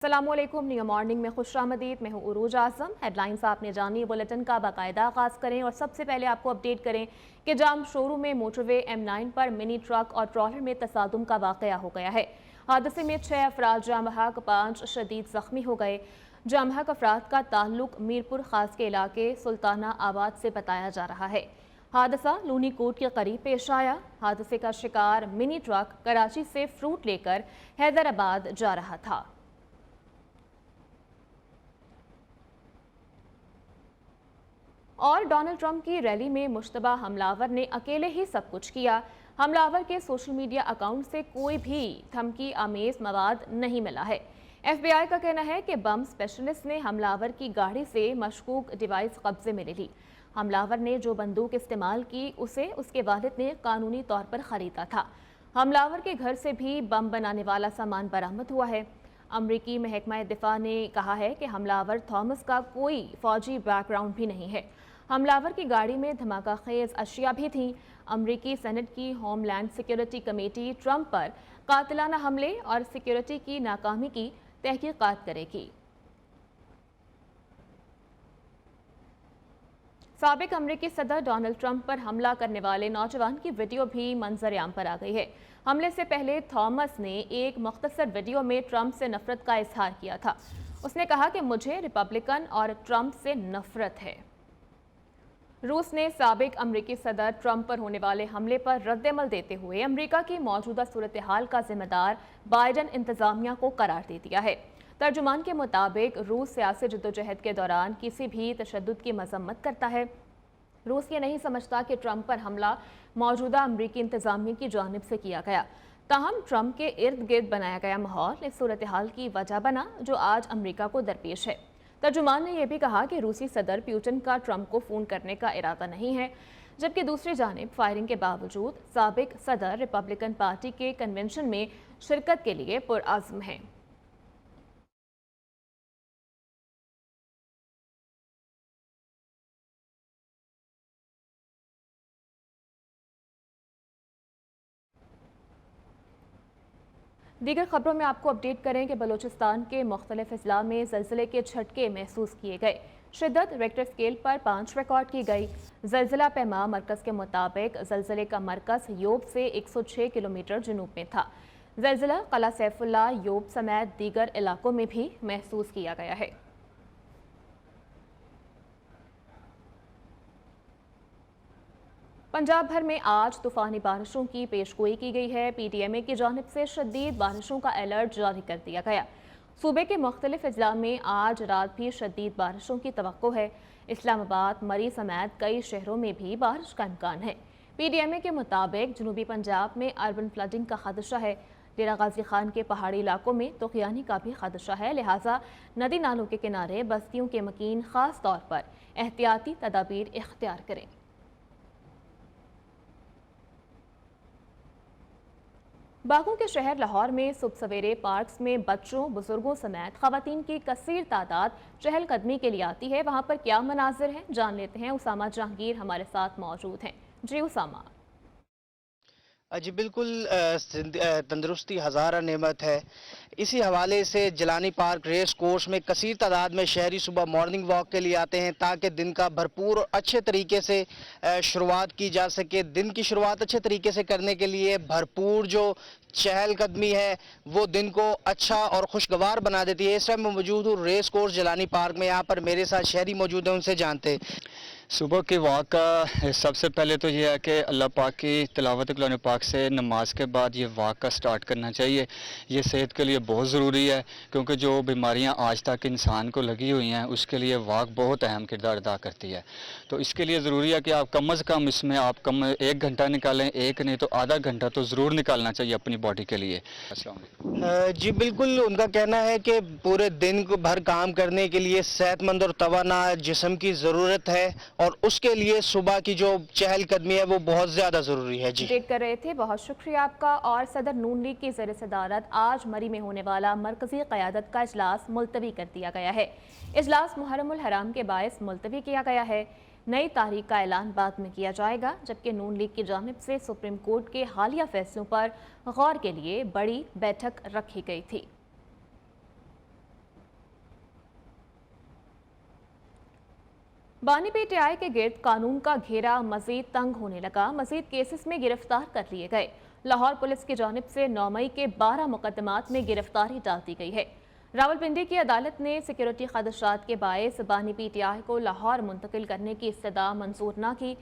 अस्सलामुअलैकुम। New morning में खुश आमदीद। मैं हूँ उरूज आज़म। हेडलाइंस आपने जानी। बुलेटिन का बाकायदा आगाज़ करें और सबसे पहले आपको अपडेट करें कि जाम शोरूम में मोटरवे M9 पर मिनी ट्रक और ट्रॉलर में तसादुम का वाक़या हो गया है। हादसे में 6 अफराद जाम बहक, 5 शदीद ज़ख्मी हो गए। जाम बहक अफराद का ताल्लुक मीरपुर खास के इलाके सुल्ताना आबाद से बताया जा रहा है। हादसा लूनी कोट के करीब पेश आया। हादसे का शिकार मिनी ट्रक कराची से फ्रूट लेकर हैदराबाद जा रहा था। और डोनाल्ड ट्रंप की रैली में मुश्तबा हमलावर ने अकेले ही सब कुछ किया। हमलावर के सोशल मीडिया अकाउंट से कोई भी धमकी आमेज मवाद नहीं मिला है। FBI का कहना है कि बम स्पेशलिस्ट ने हमलावर की गाड़ी से मशकूक डिवाइस कब्जे में ले ली। हमलावर ने जो बंदूक इस्तेमाल की उसे उसके वालिद ने कानूनी तौर पर खरीदा था। हमलावर के घर से भी बम बनाने वाला सामान बरामद हुआ है। अमरीकी महकमा दिफा ने कहा है कि हमलावर थॉमस का कोई फौजी बैकग्राउंड भी नहीं है। हमलावर की गाड़ी में धमाका खेज अशिया भी थीं। अमरीकी सेनेट की होमलैंड सिक्योरिटी कमेटी ट्रंप पर कातिलाना हमले और सिक्योरिटी की नाकामी की तहकीकात करेगी। साबिक अमरीकी सदर डोनाल्ड ट्रंप पर हमला करने वाले नौजवान की वीडियो भी मंजर-ए-आम पर आ गई है। हमले से पहले थॉमस ने एक मुख्तसर वीडियो में ट्रंप से नफरत का इजहार किया था। उसने कहा कि मुझे रिपब्लिकन और ट्रंप से नफरत है। रूस ने साबिक अमरीकी सदर ट्रंप पर होने वाले हमले पर रद्दमल देते हुए अमरीका की मौजूदा सूरत हाल का जिम्मेदार बाइडन इंतजामिया को करार दे दिया है। तर्जुमान के मुताबिक रूस सियासी जद्दोजहद के दौरान किसी भी तशद्दुद की मजम्मत करता है। रूस ये नहीं समझता कि ट्रंप पर हमला मौजूदा अमरीकी इंतजामिया की जानिब से किया गया। ताहम ट्रंप के इर्द गिर्द बनाया गया माहौल इस सूरत हाल की वजह बना जो आज अमरीका को दरपेश है। तर्जुमान ने यह भी कहा कि रूसी सदर पुतिन का ट्रंप को फोन करने का इरादा नहीं है, जबकि दूसरी जानिब फायरिंग के बावजूद साबिक सदर रिपब्लिकन पार्टी के कन्वेंशन में शिरकत के लिए पुरअज़्म हैं। दीगर खबरों में आपको अपडेट करें कि बलूचिस्तान के मुख्तलिफ अजला में ज़लज़ले के झटके महसूस किए गए। शिद्दत रेक्टर स्केल पर 5 रिकॉर्ड की गई। ज़लज़ला पैमा मरकज़ के मुताबिक ज़लज़ले का मरकज़ योब से 106 किलोमीटर जनूब में था। ज़लज़ला कला सैफुल्ला, योब समेत दीगर इलाकों में भी महसूस किया गया है। पंजाब भर में आज तूफानी बारिशों की पेशगोई की गई है। PTMA की जानिब से शदीद बारिशों का अलर्ट जारी कर दिया गया। सूबे के मुख्तलिफ अजला में आज रात भी शदीद बारिशों की तवक्को है। इस्लामाबाद, मरी समेत कई शहरों में भी बारिश का इम्कान है। PTMA के मुताबिक जनूबी पंजाब में अर्बन फ्लडिंग का खदशा है। डेरा गाजी खान के पहाड़ी इलाकों में तोक़यानी का भी खदशा है, लिहाजा नदी नालों के किनारे बस्तियों के मकीन खास तौर पर एहतियाती तदाबीर इख्तियार करें। बागों के शहर लाहौर में सुबह सवेरे पार्क्स में बच्चों, बुजुर्गों समेत खवातीन की कसीर तादाद चहलकदमी के लिए आती है। वहां पर क्या मनाजिर हैं, जान लेते हैं। उसामा जहांगीर हमारे साथ मौजूद हैं। जी उसामा। जी बिल्कुल, तंदुरुस्ती हज़ारा नेमत है। इसी हवाले से जिलानी पार्क रेस कोर्स में कसीर तादाद में शहरी सुबह मॉर्निंग वॉक के लिए आते हैं ताकि दिन का भरपूर और अच्छे तरीके से शुरुआत की जा सके। दिन की शुरुआत अच्छे तरीके से करने के लिए भरपूर जो चहलकदमी है वो दिन को अच्छा और खुशगवार बना देती है। इस टाइम मैं मौजूद हूँ रेस कोर्स जिलानी पार्क में। यहाँ पर मेरे साथ शहरी मौजूद हैं, उनसे जानते हैं। सुबह के वॉक का सबसे पहले तो ये है कि अल्लाह पाक की तिलावत कुरान पाक से नमाज के बाद ये वॉक का स्टार्ट करना चाहिए। ये सेहत के लिए बहुत ज़रूरी है क्योंकि जो बीमारियां आज तक इंसान को लगी हुई हैं उसके लिए वॉक बहुत अहम किरदार अदा करती है। तो इसके लिए ज़रूरी है कि आप कम अज़ कम इसमें आप कम 1 घंटा निकालें, एक नहीं तो आधा घंटा तो ज़रूर निकालना चाहिए अपनी बॉडी के लिए। जी बिल्कुल, उनका कहना है कि पूरे दिन को भर काम करने के लिए सेहतमंद और तवाना जिस्म की ज़रूरत है और उसके लिए सुबह की जो चहलकदमी है वो बहुत ज़्यादा ज़रूरी है। जी अपडेट कर रहे थे, बहुत शुक्रिया आपका। और सदर नून लीग की ज़ेर सदारत आज मरी में होने वाला मरकज़ी क़यादत का इजलास मुलतवी कर दिया गया है। इजलास मुहर्रमुल हराम के बायस मुलतवी किया गया है। नई तारीख का ऐलान बाद में किया जाएगा, जबकि नून लीग की जानिब से सुप्रीम कोर्ट के हालिया फैसलों पर गौर के लिए बड़ी बैठक रखी गई थी। बानी पीटीआई के गिर्द कानून का घेरा मजीद तंग होने लगा। मजीद केसेस में गिरफ्तार कर लिए गए। लाहौर पुलिस की जानिब से 9 मई के 12 मुकदमात में गिरफ्तारी डाल दी गई है। रावलपिंडी की अदालत ने सिक्योरिटी खदशात के बायस बानी पीटीआई को लाहौर मुंतकिल करने की इस्तदा मंजूर न की।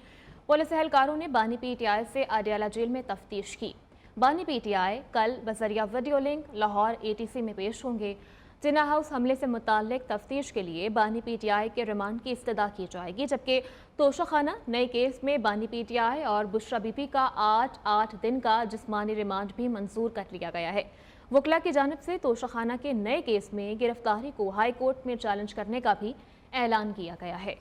पुलिस एहलकारों ने बानी पीटीआई से अडियाला जेल में तफ्तीश की। बानी पीटीआई कल बजरिया वीडियो लिंक लाहौर एटीसी में पेश होंगे। जिन्ना हाउस हमले से मुताल्लिक तफ्तीश के लिए बानी पीटीआई के रिमांड की इस्तदा की जाएगी, जबकि तोशाखाना नए केस में बानी पीटीआई और बुशरा बीबी का 8 दिन का जिस्मानी रिमांड भी मंजूर कर लिया गया है। वकला की जानिब से तोशाखाना के नए केस में गिरफ्तारी को हाई कोर्ट में चैलेंज करने का भी ऐलान किया गया है।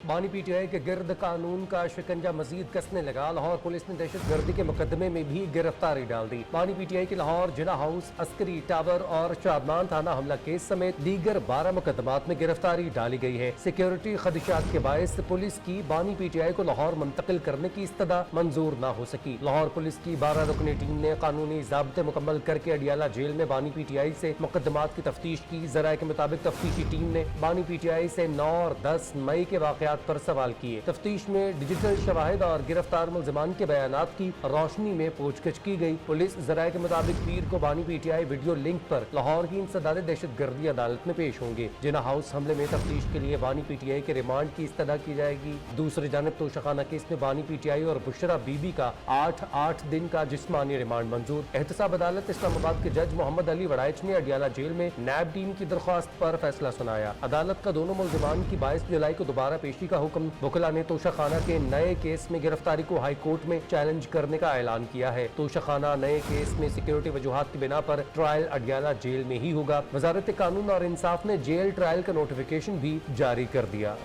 बानी पीटीआई के गिर्द कानून का शिकंजा मजीद कसने लगा। लाहौर पुलिस ने दहशत गर्दी के मुकदमे में भी गिरफ्तारी डाल दी। बानी पीटीआई के लाहौर जिना हाउस, अस्करी टावर और शादमान थाना हमला केस समेत दीगर 12 मुकदमात में गिरफ्तारी डाली गई है। सिक्योरिटी खदशात के बायस पुलिस की बानी पीटीआई को लाहौर मुंतकिल करने की इस्तदा मंजूर न हो सकी। लाहौर पुलिस की 12 रुकनी टीम ने कानूनी ज़ाब्ते मुकम्मल करके अडियाला जेल में बानी पीटीआई से मुकदमात की तफ्तीश की। जराये के मुताबिक तफ्तीशी टीम ने बानी पीटीआई से 9 और 10 मई के वाक़यात पर सवाल किए। तफ्तीश में डिजिटल शवाहिद और गिरफ्तार मुल्ज़िमान के बयानात की रोशनी में पूछगिछ की गई। पुलिस ज़राए के मुताबिक पीर को बानी पीटीआई वीडियो लिंक पर लाहौर की इंसदाद दहशत गर्दी अदालत में पेश होंगे। जिना हाउस हमले में तफ्तीश के लिए बानी पीटीआई के रिमांड की इस्तदा की जाएगी। दूसरी जानिब तोशाखाना केस में बानी पीटीआई और बुशरा बीबी का 8 दिन का जिस्मानी रिमांड मंजूर। एहतसाब अदालत इस्लामाबाद के जज मोहम्मद अली वड़ाइच ने अडियाला जेल में नैब टीम की दरख्वास्त पर फैसला सुनाया। अदालत का दोनों मुल्ज़िमान की 22 जुलाई को दोबारा पेशी का हुक्म। वकला ने तोशाखाना के नए केस में गिरफ्तारी को हाई कोर्ट में चैलेंज करने का ऐलान किया है। तोशाखाना नए केस में सिक्योरिटी वजूहात की बिना पर ट्रायल अडियाला जेल में ही होगा। वजारत कानून और इंसाफ ने जेल ट्रायल का नोटिफिकेशन भी जारी कर दिया।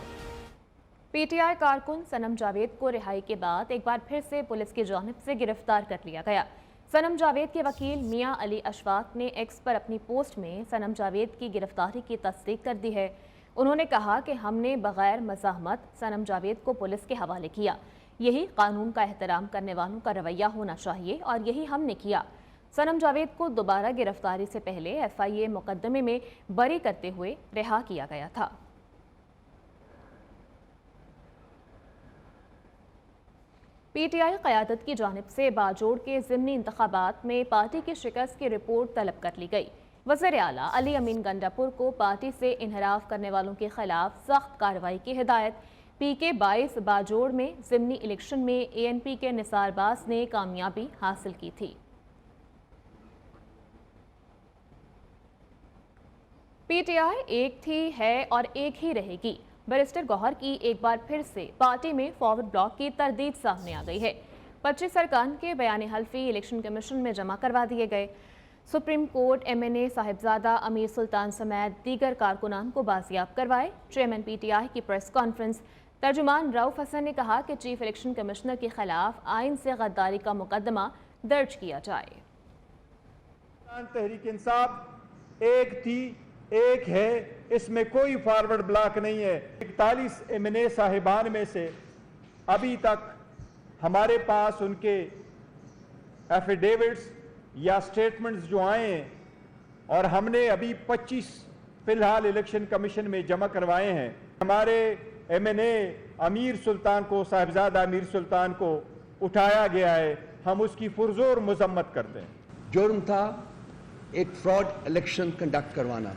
पीटीआई कारकुन सनम जावेद को रिहाई के बाद एक बार फिर से पुलिस की जानिब से गिरफ्तार कर लिया गया। सनम जावेद के वकील मियां अली अशफाक ने एक्स पर अपनी पोस्ट में सनम जावेद की गिरफ्तारी की तस्दीक कर दी है। उन्होंने कहा कि हमने बगैर मज़ाहमत सनम जावेद को पुलिस के हवाले किया। यही कानून का एहतराम करने वालों का रवैया होना चाहिए और यही हमने किया। सनम जावेद को दोबारा गिरफ्तारी से पहले FIA मुकदमे में बरी करते हुए रिहा किया गया था। पीटीआई क़यादत की जानिब से बाजोड़ के ज़िमनी इंतखाबात में पार्टी की शिकस्त की रिपोर्ट तलब कर ली गई। वज़ीर आला अली अमीन गंडापुर को पार्टी से इनहराफ करने वालों के खिलाफ सख्त कार्रवाई की हिदायत। PK 22 बाजोड़ में ज़िमनी इलेक्शन में ANP के निसार बास ने कामयाबी हासिल की थी। पीटीआई एक थी, है और एक ही रहेगी। बैरिस्टर गौहर की एक बार फिर से पार्टी में फॉरवर्ड ब्लॉक की तरदीद सामने आ गई है। 25 अरकान के बयान हल्फी इलेक्शन कमीशन में जमा करवा दिए गए। सुप्रीम कोर्ट MNA साहिबजादा अमीर सुल्तान समेत दीगर कारकुनान को बाजियाब करवाए। चेयरमैन PTI की प्रेस कॉन्फ्रेंस। तर्जुमान रऊफ हसन ने कहा कि चीफ इलेक्शन कमिश्नर के खिलाफ आइन से गद्दारी का मुकदमा दर्ज किया जाए। तहरीक इंसाफ एक थी, एक है, इसमें कोई फॉरवर्ड ब्लॉक नहीं है। 41 MNA साहिबान में से अभी तक हमारे पास उनके एफिडेविट्स या स्टेटमेंट्स जो आए हैं और हमने अभी 25 फिलहाल इलेक्शन कमीशन में जमा करवाए हैं। हमारे MNA अमीर सुल्तान को, साहिबजादा अमीर सुल्तान को उठाया गया है, हम उसकी पुरजोर मजम्मत करते हैं। जुर्म था एक फ्रॉड इलेक्शन कंडक्ट करवाना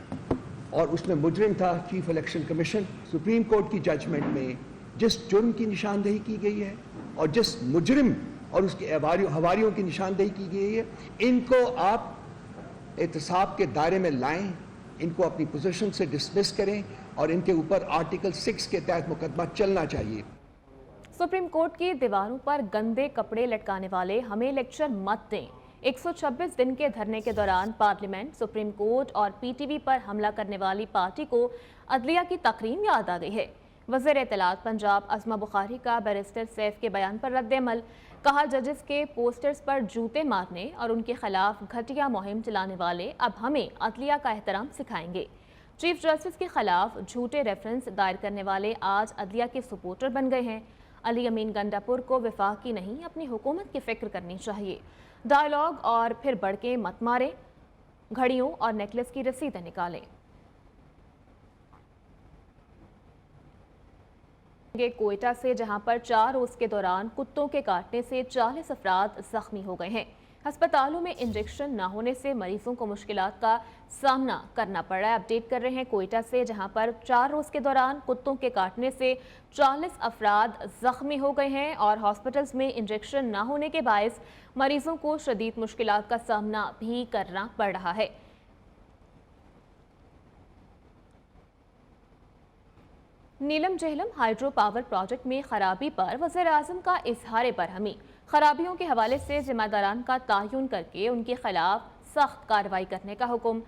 और उसमें मुजरिम था chief election commission. Supreme court की जजमेंट में जिस जुर्म की निशानदेही की गई है और जिस मुजरिम और उसके हवारियों की निशानदेही की गई है, इनको आप एहतसाब के दायरे में लाएं, इनको अपनी पोजीशन से डिसमिस करें और इनके ऊपर आर्टिकल 6 के तहत मुकदमा चलना चाहिए। सुप्रीम कोर्ट की दीवारों पर गंदे कपड़े लटकाने वाले हमें लेक्चर मत दें। 126 दिन के धरने के दौरान पार्लियामेंट, सुप्रीम कोर्ट और PTV पर हमला करने वाली पार्टी को अदलिया की तकरीम याद आ गई है। वज़ीर इत्तलात पंजाब अज़मा बुखारी का बैरिस्टर सैफ के बयान पर रद्द-ए-अमल। कहा, जजेस के पोस्टर्स पर जूते मारने और उनके खिलाफ घटिया मुहिम चलाने वाले अब हमें अदलिया का एहतराम सिखाएंगे। चीफ जस्टिस के खिलाफ झूठे रेफरेंस दायर करने वाले आज अदलिया के सपोर्टर बन गए हैं। अली अमीन गंडापुर को वफाक की नहीं, अपनी हुकूमत की फिक्र करनी चाहिए। डायलॉग और फिर बढ़ के मत मारे, घड़ियों और नेकलेस की रसीदें निकालें। कोयटा से जहां पर 4 रोज के दौरान कुत्तों के काटने से 40 अफराद जख्मी हो गए हैं। अस्पतालों में इंजेक्शन न होने से मरीजों को मुश्किलात का सामना करना पड़ रहा है। अपडेट कर रहे हैं कोयटा से, जहां पर 4 रोज के दौरान कुत्तों के काटने से 40 अफराद जख्मी हो गए हैं और हॉस्पिटल्स में इंजेक्शन न होने के बायस मरीजों को शदीद मुश्किलात का सामना भी करना पड़ रहा है। नीलम जहलम हाइड्रो पावर प्रोजेक्ट में खराबी पर वज़ीर-ए-आज़म का इज़हार बरहमी। खराबियों के हवाले से जिम्मेदारान का तयन करके उनके खिलाफ सख्त कार्रवाई करने का हुक्म।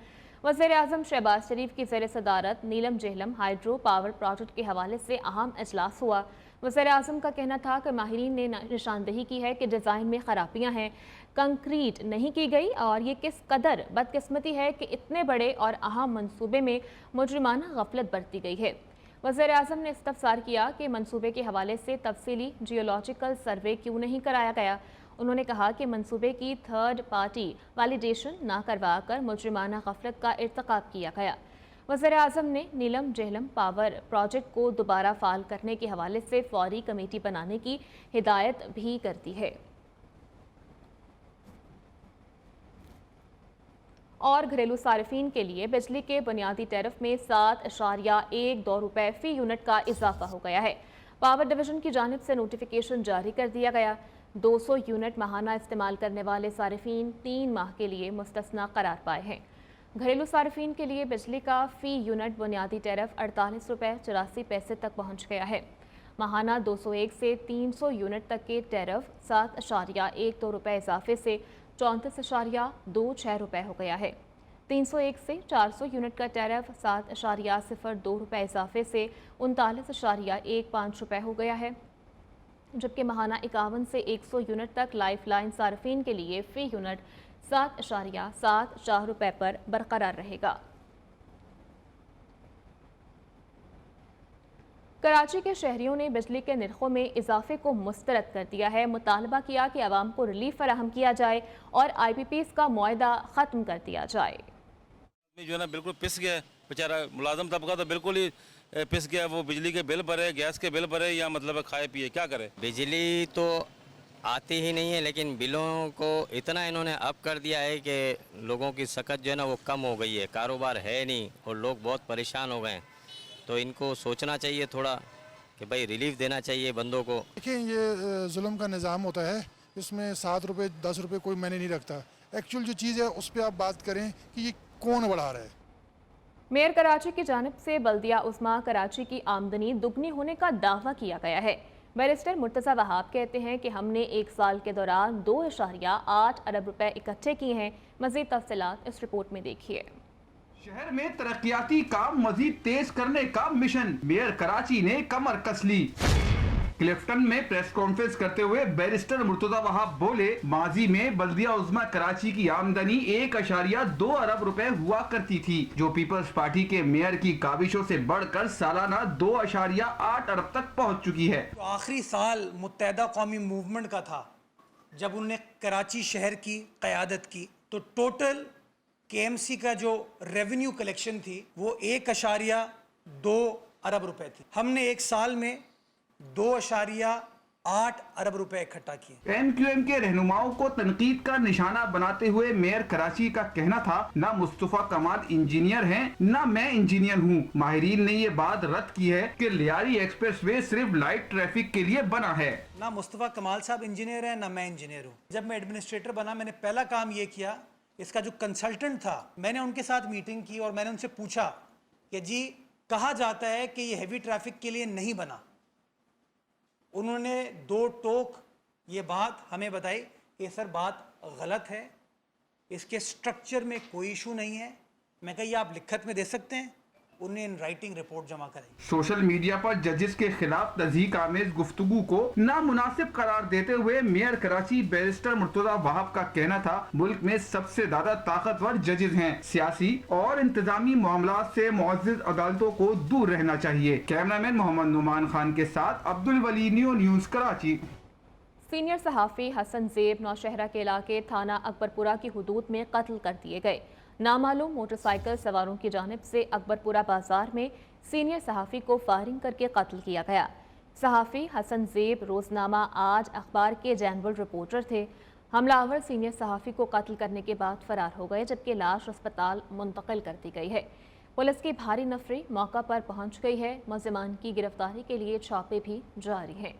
वज़ीर-ए-आज़म शहबाज शरीफ की ज़ेर सदारत नीलम जहलम हाइड्रो पावर प्रोजेक्ट के हवाले से अहम इजलास हुआ। वज़ीर-ए-आज़म का कहना था कि माहिरीन ने निशानदही की है कि डिज़ाइन में खराबियाँ हैं, कंक्रीट नहीं की गई और ये किस कदर बदकिस्मती है कि इतने बड़े और अहम मनसूबे में मुजरिमाना गफलत बरती गई है। वज़ीर-ए-आज़म ने इस्तफसार किया कि मंसूबे के हवाले से तफसीली जियोलॉजिकल सर्वे क्यों नहीं कराया गया। उन्होंने कहा कि मंसूबे की थर्ड पार्टी वैलिडेशन ना करवा कर मुजरिमाना गफलत का इर्तिकाब किया गया। वज़ीर-ए-आज़म ने नीलम जहलम पावर प्रोजेक्ट को दोबारा फाल करने के हवाले से फौरी कमेटी बनाने की हिदायत भी कर दी है। और घरेलू सार्फिन के लिए बिजली के बुनियादी टैरिफ में 7.12 रुपये फ़ी यूनिट का इजाफा हो गया है। पावर डिवीज़न की जानिब से नोटिफिकेशन जारी कर दिया गया। 200 यूनिट माहाना इस्तेमाल करने वाले सार्फिन 3 माह के लिए मुस्तस्ना करार पाए हैं। घरेलू सार्फिन के लिए बिजली का फ़ी यूनिट बुनियादी टैरिफ 48 रुपये 84 पैसे तक पहुँच गया है। माहाना 201 से 300 यूनिट तक के टैरिफ 7.12 रुपये इजाफे से 34.26 रुपये हो गया है। 301 से 400 यूनिट का टैरिफ 7.02 रुपये इजाफे से 39.15 रुपये हो गया है, जबकि माहाना 51 से 100 यूनिट तक लाइफ लाइन सार्फिन के लिए फ़ी यूनिट 7.74 रुपये पर बरकरार रहेगा। कराची के शहरियों ने बिजली के निर्खों में इजाफे को मुस्तरद कर दिया है। मुतालबा किया कि आवाम को रिलीफ फराहम किया जाए और IPPs का मुआहदा ख़त्म कर दिया जाए। जो है ना बिल्कुल पिस गया बेचारा मुलाजम तबका, तो बिल्कुल ही पिस गया। वो बिजली के बिल भरे, गैस के बिल भरे, या मतलब खाए पिए क्या करे। बिजली तो आती ही नहीं है, लेकिन बिलों को इतना इन्होंने अप कर दिया है कि लोगों की सकत जो है ना वो कम हो गई है, कारोबार है नहीं और लोग बहुत परेशान हो गए। तो इनको सोचना चाहिए थोड़ा कि भाई रिलीफ देना चाहिए बंदों को। देखिए, ये जुल्म का निज़ाम होता है, इसमें 7 रुपये 10 रुपये कोई मैंने नहीं रखता। एक्चुअल जो चीज़ है उस पर आप बात करें कि ये कौन बढ़ा रहा है। मेयर कराची की जानिब से बल्दिया उस्मा कराची की आमदनी दुगनी होने का दावा किया गया है। बैरिस्टर मुर्तज़ा वहाब कहते हैं कि हमने 1 साल के दौरान 2.8 अरब रुपए इकट्ठे किए हैं। मज़ीद तफसीलात इस रिपोर्ट में देखिए। शहर में तरक्याती काम मजीद तेज करने का मिशन, मेयर कराची ने कमर कस ली। क्लिफ्टन में प्रेस कॉन्फ्रेंस करते हुए बैरिस्टर मुर्तज़ा वहाब बोले, माजी में बल्दिया उज़्मा कराची की आमदनी 1.2 अरब रुपए हुआ करती थी, जो पीपल्स पार्टी के मेयर की काविशों से बढ़कर सालाना 2.8 अरब तक पहुंच चुकी है। तो आखिरी साल मुत्तहदा कौमी मूवमेंट का था, जब उन्होंने कराची शहर की क़यादत की, तो टोटल KMC का जो रेवेन्यू कलेक्शन थी वो 1.2 अरब रुपए थी। हमने 1 साल में 2.8 अरब रुपए इकट्ठा किए। MQM के रहनुमाओं को तनकीद का निशाना बनाते हुए मेयर कराची का कहना था, ना मुस्तफा कमाल इंजीनियर हैं, ना मैं इंजीनियर हूँ। माहिरीन ने ये बात रद्द की है कि लियारी एक्सप्रेसवे सिर्फ लाइट ट्रैफिक के लिए बना है। ना मुस्तफा कमाल साहब इंजीनियर है, ना मैं इंजीनियर हूँ। जब मैं एडमिनिस्ट्रेटर बना, मैंने पहला काम ये किया, इसका जो कंसल्टेंट था मैंने उनके साथ मीटिंग की और मैंने उनसे पूछा कि जी कहा जाता है कि ये हेवी ट्रैफिक के लिए नहीं बना। उन्होंने 2 टोक ये बात हमें बताई कि सर बात गलत है, इसके स्ट्रक्चर में कोई इशू नहीं है। मैं कहा ये आप लिखत में दे सकते हैं। उन्हें इन राइटिंग रिपोर्ट जमा कराई। सोशल मीडिया पर जजेस के खिलाफ तज़हीक आमेज गुफ्तगू को नामुनासिब करार देते हुए मेयर कराची बैरिस्टर मुर्तज़ा वहाब का कहना था, मुल्क में सबसे ज्यादा ताकतवर जजेस हैं, सियासी और इंतजामी मामलात से मुअज़्ज़ज़ अदालतों को दूर रहना चाहिए। कैमरामैन मोहम्मद नुमान खान के साथ अब्दुल वली, न्यूज़ कराची। सीनियर सहाफ़ी हसन ज़ेब नौशहरा के इलाके थाना अकबरपुरा की हुदूद में कत्ल कर दिए गए। नामालूम मोटरसाइकिल सवारों की जानिब से अकबरपुरा बाजार में सीनियर सहाफ़ी को फायरिंग करके कत्ल किया गया। सहाफ़ी हसन ज़ेब रोज़नामा आज अखबार के जनरल रिपोर्टर थे। हमलावर सीनियर सहाफ़ी को कत्ल करने के बाद फरार हो गए, जबकि लाश अस्पताल मुंतकिल कर दी गई है। पुलिस की भारी नफरी मौका पर पहुंच गई है। मुलज़िमान की गिरफ्तारी के लिए छापे भी जारी हैं।